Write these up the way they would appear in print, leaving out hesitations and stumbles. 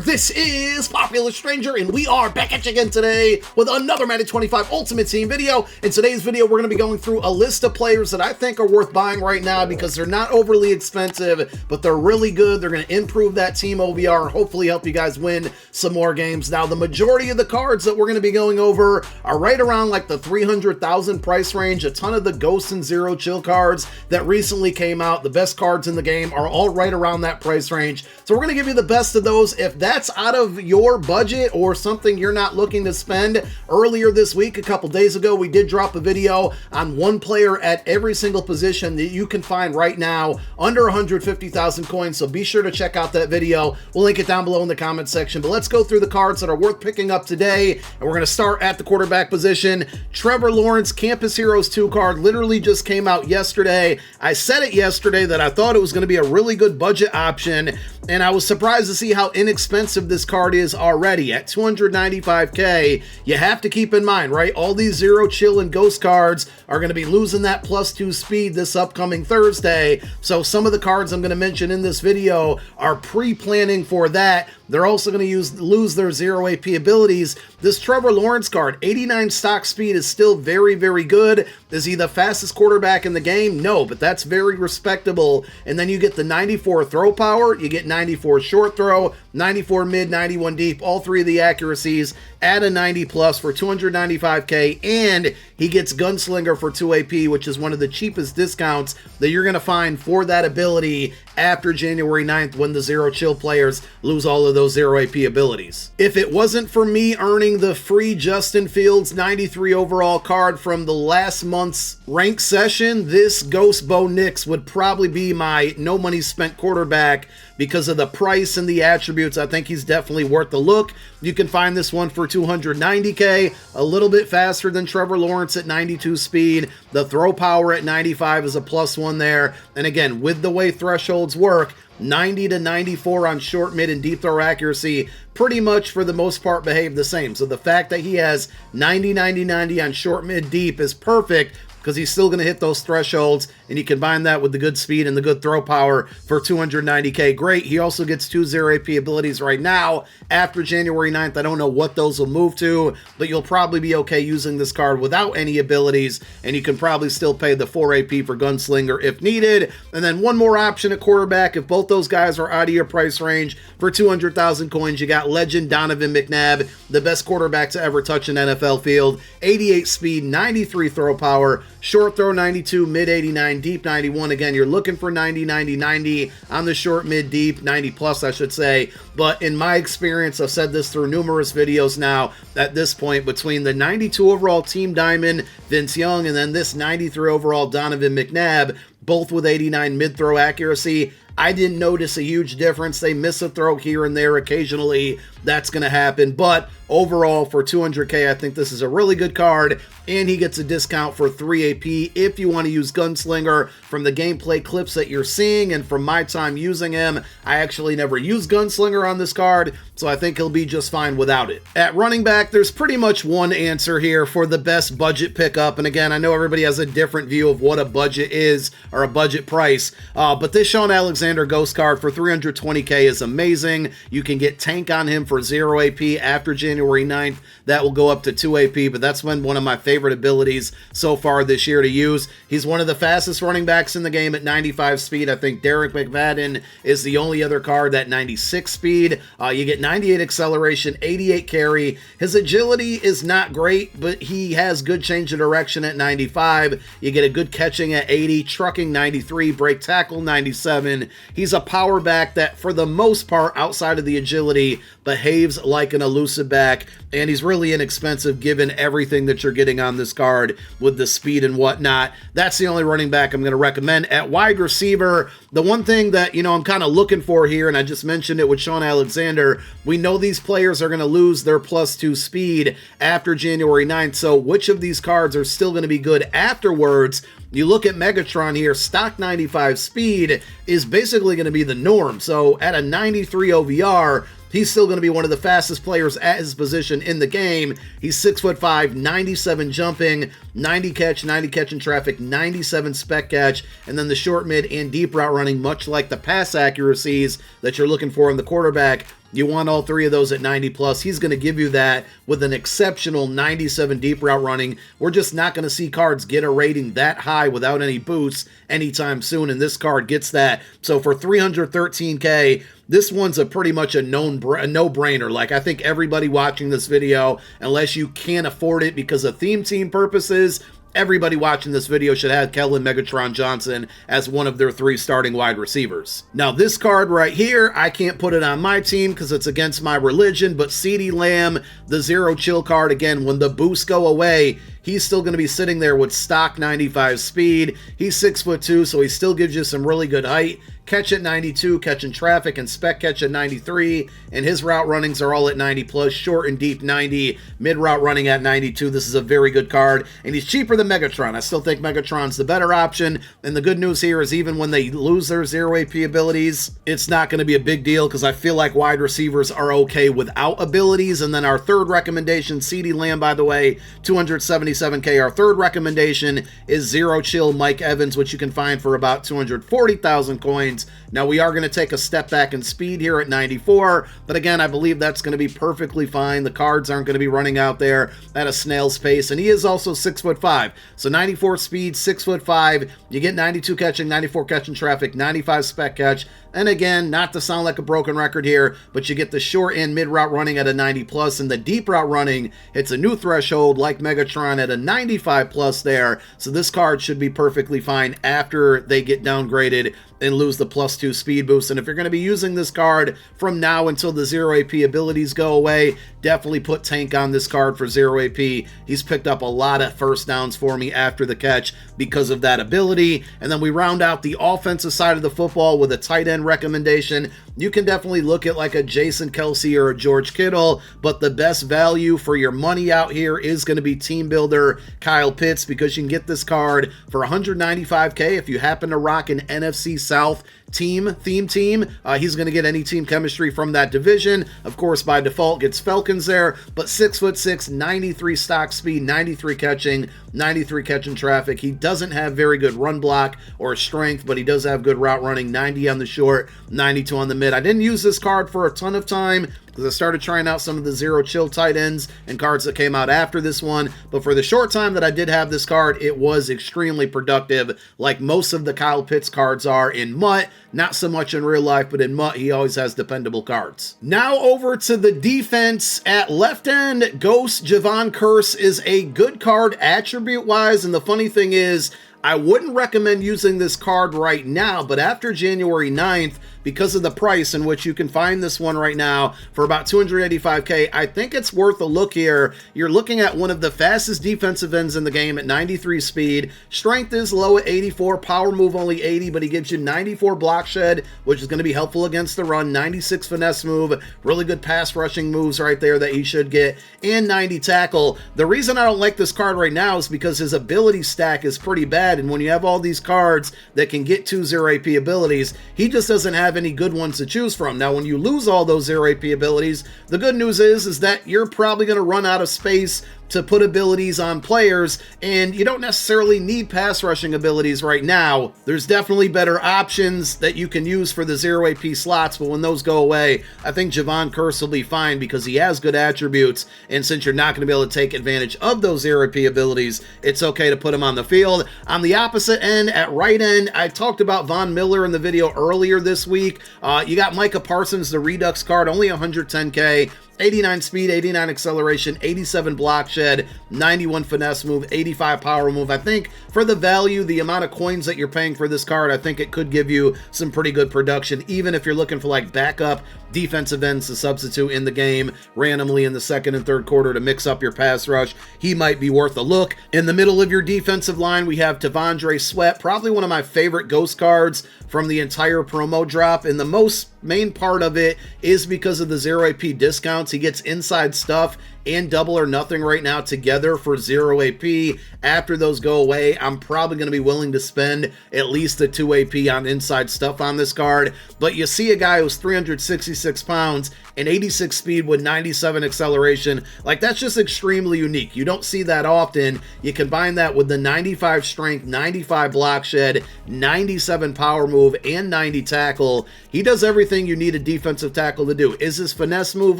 This is Popular Stranger, and we are back at you again today with another Madden 25 Ultimate Team video. In today's video, we're going to be going through a list of players that I think are worth buying right now because they're not overly expensive, but they're really good. They're going to improve that team OVR, hopefully help you guys win some more games. Now, the majority of the cards that we're going to be going over are right around like the 300,000 price range. A ton of the Ghost and Zero Chill cards that recently came out, the best cards in the game, are all right around that price range. So we're going to give you the best of those. If that's out of your budget or something you're not looking to spend, earlier this week, a couple days ago, we did drop a video on one player at every single position that you can find right now under 150,000 coins. So be sure to check out that video. We'll link it down below in the comment section. But let's go through the cards that are worth picking up today. And we're going to start at the quarterback position. Trevor Lawrence Campus Heroes 2 card literally just came out yesterday. I said it yesterday that I thought it was going to be a really good budget option, and I was surprised to see how inexpensive this card is already at 295k. You have to keep in mind, right? All these Zero Chill and Ghost cards are going to be losing that +2 speed this upcoming Thursday. So some of the cards I'm going to mention in this video are pre-planning for that. They're also going to lose their 0 AP abilities. This Trevor Lawrence card, 89 stock speed, is still very, very good. Is he the fastest quarterback in the game? No, but that's very respectable. And then you get the 94 throw power, you get 94 short throw, 94 mid, 91 deep, all three of the accuracies at a 90 plus for 295k, and he gets Gunslinger for 2 AP, which is one of the cheapest discounts that you're going to find for that ability after January 9th when the Zero Chill players lose all of those 0 AP abilities. If it wasn't for me earning the free Justin Fields 93 overall card from the last month's rank session, this Ghost Bo Nix would probably be my no money spent quarterback because of the price and the attributes. I think he's definitely worth the look. You can find this one for 290k, a little bit faster than Trevor Lawrence at 92 speed. The throw power at 95 is a +1 there. And again, with the way thresholds work, 90 to 94 on short, mid, and deep throw accuracy pretty much for the most part behave the same. So the fact that he has 90, 90, 90 on short, mid, deep is perfect, because he's still going to hit those thresholds, and you combine that with the good speed and the good throw power for 290k. Great. He also gets 2 0 AP abilities right now after January 9th. I don't know what those will move to, but you'll probably be okay using this card without any abilities, and you can probably still pay the 4 AP for Gunslinger if needed. And then one more option at quarterback, if both those guys are out of your price range, for 200,000 coins, you got legend Donovan McNab, the best quarterback to ever touch an NFL field. 88 speed, 93 throw power, short throw 92, mid 89, deep 91. Again, you're looking for 90, 90, 90 on the short, mid, deep, 90 plus, I should say. But in my experience, I've said this through numerous videos now at this point, between the 92 overall Team Diamond Vince Young and then this 93 overall Donovan McNab, both with 89 mid-throw accuracy, I didn't notice a huge difference. They miss a throw here and there occasionally. That's going to happen. But overall, for 200k, I think this is a really good card. And he gets a discount for 3 AP if you want to use Gunslinger. From the gameplay clips that you're seeing and from my time using him, I actually never used Gunslinger on this card, so I think he'll be just fine without it. At running back, there's pretty much one answer here for the best budget pickup. And again, I know everybody has a different view of what a budget is or a budget price, but this Shaun Alexander Ghost card for 320k is amazing. You can get Tank on him for 0 AP after January 9th. That will go up to 2 AP, but that's been one of my favorite abilities so far this year to use. He's one of the fastest running backs in the game at 95 speed. I think Derek McFadden is the only other card at 96 speed. You get 98 acceleration, 88 carry. His agility is not great, but he has good change of direction at 95. You get a good catching at 80, trucking 93, break tackle 97. He's a power back that, for the most part, outside of the agility, behaves like an elusive back, and he's really inexpensive given everything that you're getting on this card with the speed and whatnot. That's the only running back I'm going to recommend. At wide receiver, the one thing that, I'm kind of looking for here, and I just mentioned it with Shaun Alexander, we know these players are going to lose their +2 speed after January 9th, so which of these cards are still going to be good afterwards? You look at Megatron here, stock 95 speed is basically going to be the norm. So at a 93 OVR, he's still going to be one of the fastest players at his position in the game. He's 6'5", 97 jumping, 90 catch in traffic, 97 spec catch, and then the short, mid, and deep route running, much like the pass accuracies that you're looking for in the quarterback. You want all three of those at 90 plus. He's going to give you that with an exceptional 97 deep route running. We're just not going to see cards get a rating that high without any boosts anytime soon, and this card gets that. So for 313K, this one's pretty much a no-brainer. Like, I think everybody watching this video, unless you can't afford it because of theme team purposes, everybody watching this video should have Kellen Megatron Johnson as one of their 3 starting wide receivers. Now, this card right here, I can't put it on my team because it's against my religion, but CeeDee Lamb, the zero chill card, again, when the boosts go away, he's still going to be sitting there with stock 95 speed. He's 6'2", so he still gives you some really good height. Catch at 92, catching traffic, and spec catch at 93, and his route runnings are all at 90 plus, short and deep 90, mid route running at 92. This is a very good card, and he's cheaper than Megatron. I still think Megatron's the better option, and the good news here is even when they lose their zero AP abilities, it's not going to be a big deal because I feel like wide receivers are okay without abilities. And then our third recommendation, CeeDee Lamb, by the way, 277K. Our third recommendation is Zero Chill Mike Evans, which you can find for about 240,000 coins. Now, we are going to take a step back in speed here at 94, but again, I believe that's going to be perfectly fine. The cards aren't going to be running out there at a snail's pace, and he is also 6'5". So 94 speed, 6'5". You get 92 catching, 94 catching traffic, 95 spec catch. And again, not to sound like a broken record here, but you get the short and mid route running at a 90 plus, and the deep route running hits a new threshold like Megatron at a 95 plus there. So this card should be perfectly fine after they get downgraded and lose the +2 speed boost. And if you're going to be using this card from now until the zero AP abilities go away, definitely put Tank on this card for zero AP. He's picked up a lot of first downs for me after the catch because of that ability. And then we round out the offensive side of the football with a tight end recommendation. You can definitely look at like a Jason Kelsey or a George Kittle, but the best value for your money out here is going to be team builder Kyle Pitts, because you can get this card for 195K if you happen to rock an NFC South theme team. He's going to get any team chemistry from that division. Of course, by default gets Falcons there, but 6'6", 93 stock speed, 93 catching traffic. He doesn't have very good run block or strength, but he does have good route running, 90 on the short, 92 on the mid. I didn't use this card for a ton of time because I started trying out some of the zero chill tight ends and cards that came out after this one, but for the short time that I did have this card, it was extremely productive, like most of the Kyle Pitts cards are in MUT. Not so much in real life, but in MUT, he always has dependable cards. Now over to the defense. At left end, Ghost Javon Curse is a good card attribute-wise, and the funny thing is, I wouldn't recommend using this card right now, but after January 9th, because of the price in which you can find this one right now for about 285K, I think it's worth a look here. You're looking at one of the fastest defensive ends in the game at 93 speed. Strength is low at 84, power move only 80, but he gives you 94 block shed, which is going to be helpful against the run, 96 finesse move, really good pass rushing moves right there that he should get, and 90 tackle. The reason I don't like this card right now is because his ability stack is pretty bad, and when you have all these cards that can get 2 0 AP abilities, he just doesn't have any good ones to choose from. Now, when you lose all those 0 AP abilities, the good news is that you're probably going to run out of space to put abilities on players, and you don't necessarily need pass rushing abilities right now. There's definitely better options that you can use for the 0 AP slots, but when those go away, I think Javon Curse will be fine because he has good attributes, and since you're not going to be able to take advantage of those 0 AP abilities, it's okay to put him on the field. On the opposite end, at right end, I talked about Von Miller in the video earlier this week. You got Micah Parsons, the Redux card, only 110K. 89 speed, 89 acceleration, 87 block shed, 91 finesse move, 85 power move. I think for the value, the amount of coins that you're paying for this card, I think it could give you some pretty good production, even if you're looking for like backup defensive ends to substitute in the game randomly in the second and third quarter to mix up your pass rush. He might be worth a look. In the middle of your defensive line, we have Tandre Sweat, probably one of my favorite ghost cards from the entire promo drop, and the main part of it is because of the 0 AP discounts. He gets inside stuff and double or nothing right now together for 0 AP. After those go away, I'm probably going to be willing to spend at least a 2 AP on inside stuff on this card. But you see a guy who's 366 pounds and 86 speed with 97 acceleration. Like, that's just extremely unique. You don't see that often. You combine that with the 95 strength, 95 block shed, 97 power move, and 90 tackle. He does everything everything you need a defensive tackle to do. Is his finesse move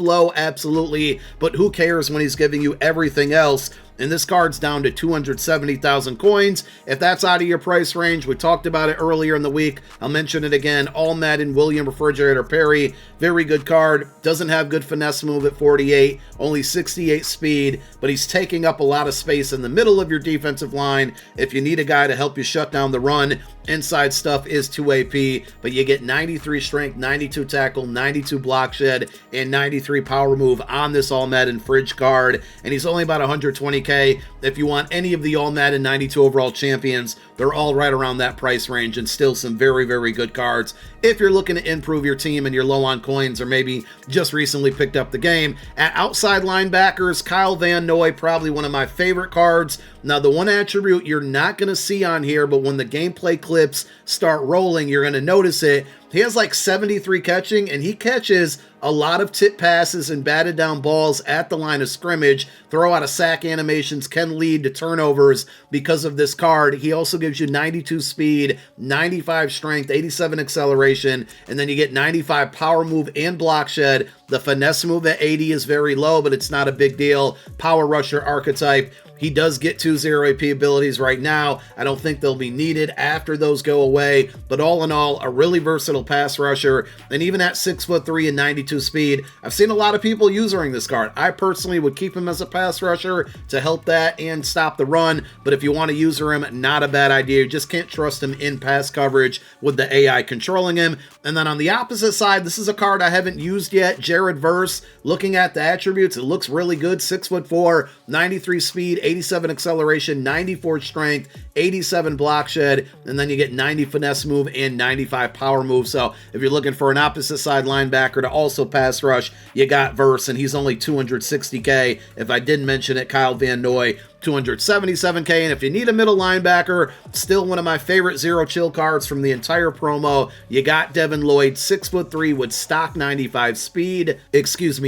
low? Absolutely, but who cares when he's giving you everything else? And this card's down to 270,000 coins. If that's out of your price range, we talked about it earlier in the week. I'll mention it again. All Madden William Refrigerator Perry. Very good card. Doesn't have good finesse move at 48. Only 68 speed, but he's taking up a lot of space in the middle of your defensive line. If you need a guy to help you shut down the run, inside stuff is 2 AP, but you get 93 strength, 92 tackle, 92 block shed, and 93 power move on this All Madden Fridge card. And he's only about 120K. If you want any of the All Madden 92 overall champions, they're all right around that price range, and still some very, very good cards. If you're looking to improve your team and you're low on coins, or maybe just recently picked up the game. At outside linebackers, Kyle Van Noy, probably one of my favorite cards. Now, the one attribute you're not going to see on here, but when the gameplay clips start rolling, you're going to notice it. He has like 73 catching, and he catches a lot of tip passes and batted down balls at the line of scrimmage. Throw out of sack animations can lead to turnovers because of this card. He also gives you 92 speed, 95 strength, 87 acceleration, and then you get 95 power move and block shed. The finesse move at 80 is very low, but it's not a big deal. Power rusher archetype. He does get 2 0 AP abilities right now. I don't think they'll be needed after those go away, but all in all, a really versatile pass rusher. And even at 6'3" and 92 speed, I've seen a lot of people using this card. I personally would keep him as a pass rusher to help that and stop the run, but if you want to user him, not a bad idea. You just can't trust him in pass coverage with the AI controlling him. And then on the opposite side, this is a card I haven't used yet, Jared Verse. Looking at the attributes, it looks really good. 6'4", 93 speed, 87 acceleration, 94 strength, 87 block shed, and then you get 90 finesse move and 95 power move. So if you're looking for an opposite side linebacker to also pass rush, you got Verse, and he's only 260K. If I didn't mention it, Kyle Van Noy, 277K. And if you need a middle linebacker, still one of my favorite zero chill cards from the entire promo, you got Devon Lloyd, 6'3" with stock 95 speed,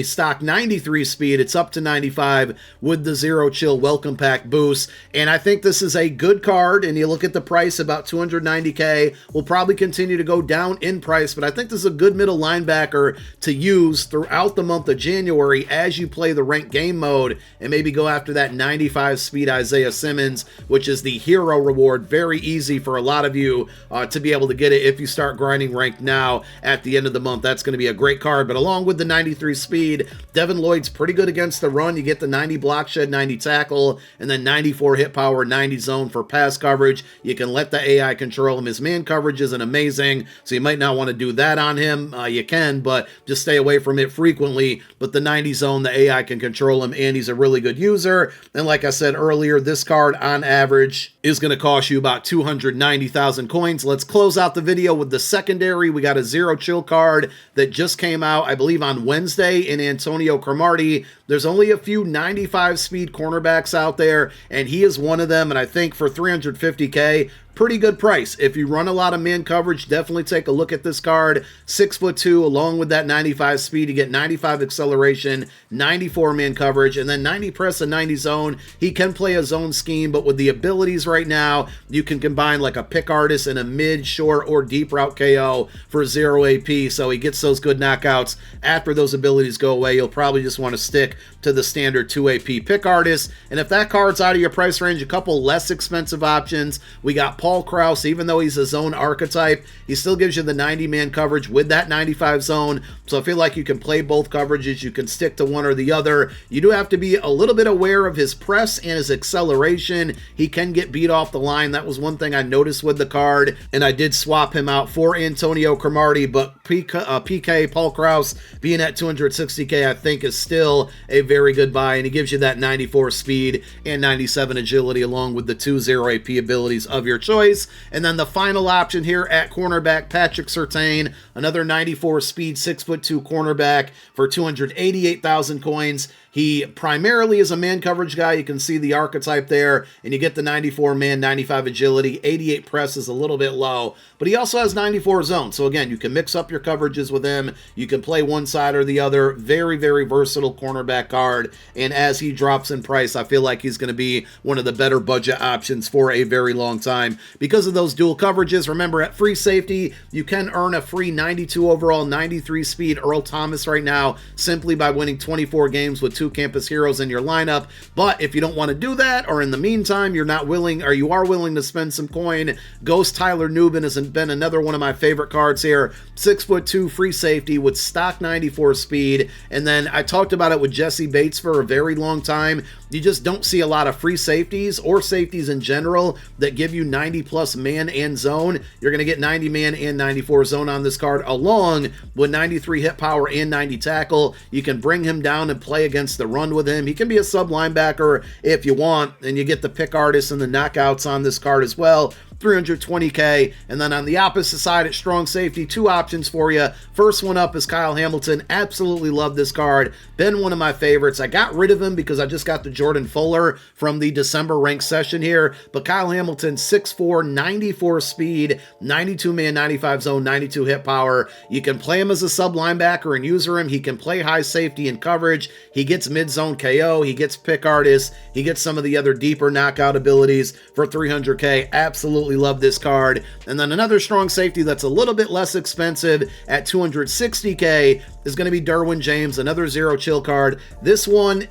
stock 93 speed. It's up to 95 with the zero chill welcome pack boost. And I think this is a good card, and you look at the price, about 290K. Will probably continue to go down in price, but I think this is a good middle linebacker to use throughout the month of January as you play the ranked game mode, and maybe go after that 95 speed Isaiah Simmons, which is the hero reward. Very easy for a lot of you to be able to get it if you start grinding ranked now at the end of the month. That's going to be a great card. But along with the 93 speed, Devon Lloyd's pretty good against the run. You get the 90 block shed, 90 tackle, and then 94 hit power, 90 zone for pass coverage. You can let the AI control him. His man coverage isn't amazing, so you might not want to do that on him. You can, but just stay away from it frequently. But the 90 zone, the AI can control him, and he's a really good user. And like I said earlier, this card on average is going to cost you about 290,000 coins. Let's close out the video with the secondary. We got a zero chill card that just came out, I believe, on Wednesday in Antonio Cromartie. There's only a few 95 speed cornerbacks out there, and he is one of them. And I think for 350K, pretty good price. If you run a lot of man coverage, definitely take a look at this card. 6'2", along with that 95 speed, you get 95 acceleration, 94 man coverage, and then 90 press and 90 zone. He can play a zone scheme, but with the abilities right now, you can combine like a pick artist and a mid, short, or deep route KO for 0 AP, so he gets those good knockouts. After those abilities go away, you'll probably just want to stick to the standard 2 AP pick artist. And if that card's out of your price range, a couple less expensive options. We got Paul Krauss. Even though he's a zone archetype, he still gives you the 90 man coverage with that 95 zone. So I feel like you can play both coverages. You can stick to one or the other. You do have to be a little bit aware of his press and his acceleration. He can get beat off the line. That was one thing I noticed with the card, and I did swap him out for Antonio Cromartie, but PK Paul Krauss being at 260K, I think is still a very good buy, and he gives you that 94 speed and 97 agility along with the 2 0 AP abilities of your choice. And then the final option here at cornerback, Patrick Surtain, another 94 speed, 6'2" cornerback for 288,000 coins. He primarily is a man coverage guy. You can see the archetype there, and you get the 94 man, 95 agility, 88 press is a little bit low, but he also has 94 zone. So again, you can mix up your your coverages with him. You can play one side or the other. Very, very versatile cornerback card. And as he drops in price, I feel like he's going to be one of the better budget options for a very long time. Because of those dual coverages, remember at free safety, you can earn a free 92 overall, 93 speed Earl Thomas right now simply by winning 24 games with 2 campus heroes in your lineup. But if you don't want to do that, or in the meantime, you're not willing, or you are willing to spend some coin, Ghost Tyler Nuben has been another one of my favorite cards here. 6'2" free safety with stock 94 speed. And then I talked about it with Jesse Bates for a very long time. You just don't see a lot of free safeties or safeties in general that give you 90 plus man and zone. You're going to get 90 man and 94 zone on this card, along with 93 hit power and 90 tackle. You can bring him down and play against the run with him. He can be a sub linebacker if you want, and you get the pick artists and the knockouts on this card as well. 320K. And then on the opposite side at strong safety, 2 options for you. First one up is Kyle Hamilton. Absolutely love this card. Been one of my favorites. I got rid of him because I just got the Jordan Fuller from the December ranked session here. But Kyle Hamilton, 6'4", 94 speed, 92 man, 95 zone, 92 hit power. You can play him as a sub linebacker and user him. He can play high safety and coverage. He gets mid-zone KO. He gets pick artist. He gets some of the other deeper knockout abilities for 300K. Absolutely love this card. And then another strong safety that's a little bit less expensive at 260K is going to be Derwin James, another zero chill card. This one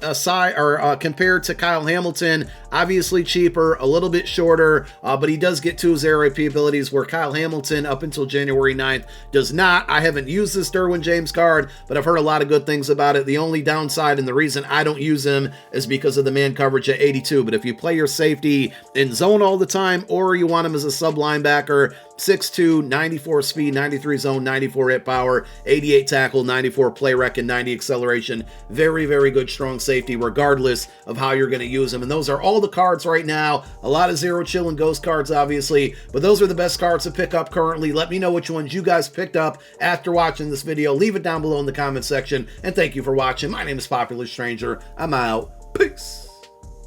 compared to Kyle Hamilton, obviously cheaper, a little bit shorter, but he does get 2 zero AP abilities where Kyle Hamilton up until January 9th does not. I haven't used this Derwin James card, but I've heard a lot of good things about it. The only downside and the reason I don't use him is because of the man coverage at 82. But if you play your safety in zone all the time, or you want him as a sub linebacker, 6'2", 94 speed, 93 zone, 94 hit power, 88 tackle, 94 play rec, and 90 acceleration. Very, very good strong safety regardless of how you're going to use them. And those are all the cards right now. A lot of zero chill and ghost cards, obviously, but those are the best cards to pick up currently. Let me know which ones you guys picked up after watching this video. Leave it down below in the comment section, and thank you for watching. My name is Popular Stranger. I'm out. Peace.